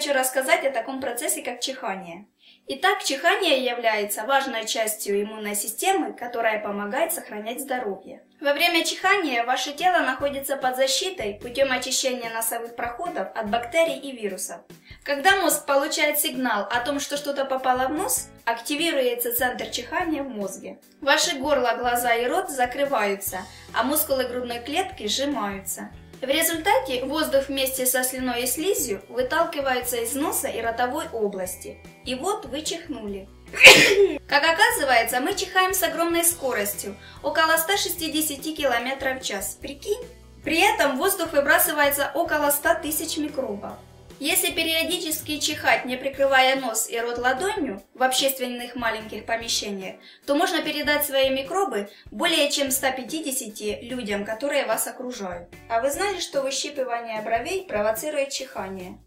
хочу рассказать о таком процессе, как чихание. Итак, чихание является важной частью иммунной системы, которая помогает сохранять здоровье. Во время чихания ваше тело находится под защитой путем очищения носовых проходов от бактерий и вирусов. Когда мозг получает сигнал о том, что что-то попало в нос, активируется центр чихания в мозге. Ваши горло, глаза и рот закрываются, а мускулы грудной клетки сжимаются. В результате воздух вместе со слюной и слизью выталкивается из носа и ротовой области. И вот вы чихнули. Как оказывается, мы чихаем с огромной скоростью, около 160 км в час. Прикинь? При этом воздух выбрасывается около 100 тысяч микробов. Если периодически чихать, не прикрывая нос и рот ладонью в общественных маленьких помещениях, то можно передать свои микробы более чем 150 людям, которые вас окружают. А вы знали, что выщипывание бровей провоцирует чихание?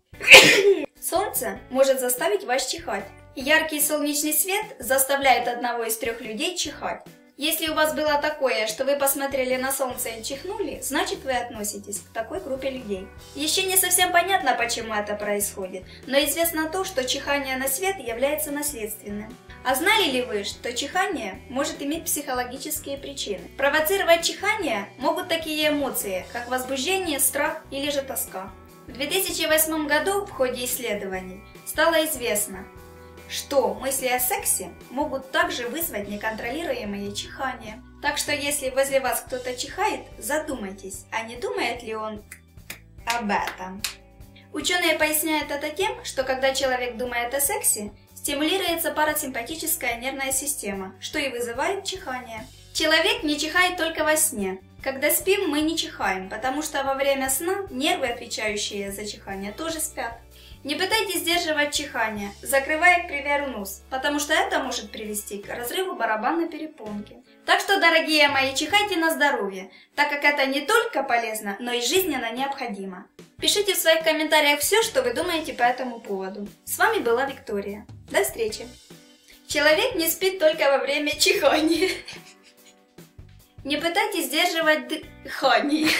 Солнце может заставить вас чихать. Яркий солнечный свет заставляет одного из 3 людей чихать. Если у вас было такое, что вы посмотрели на солнце и чихнули, значит вы относитесь к такой группе людей. Еще не совсем понятно, почему это происходит, но известно то, что чихание на свет является наследственным. А знали ли вы, что чихание может иметь психологические причины? Провоцировать чихание могут такие эмоции, как возбуждение, страх или же тоска. В 2008 году в ходе исследований стало известно, что мысли о сексе могут также вызвать неконтролируемое чихание. Так что если возле вас кто-то чихает, задумайтесь, а не думает ли он об этом. Ученые поясняют это тем, что когда человек думает о сексе, стимулируется парасимпатическая нервная система, что и вызывает чихание. Человек не чихает только во сне. Когда спим, мы не чихаем, потому что во время сна нервы, отвечающие за чихание, тоже спят. Не пытайтесь сдерживать чихание, закрывая, к примеру, нос, потому что это может привести к разрыву барабанной перепонки. Так что, дорогие мои, чихайте на здоровье, так как это не только полезно, но и жизненно необходимо. Пишите в своих комментариях все, что вы думаете по этому поводу. С вами была Виктория. До встречи. Человек не спит только во время чихания. Не пытайтесь сдерживать дыхание.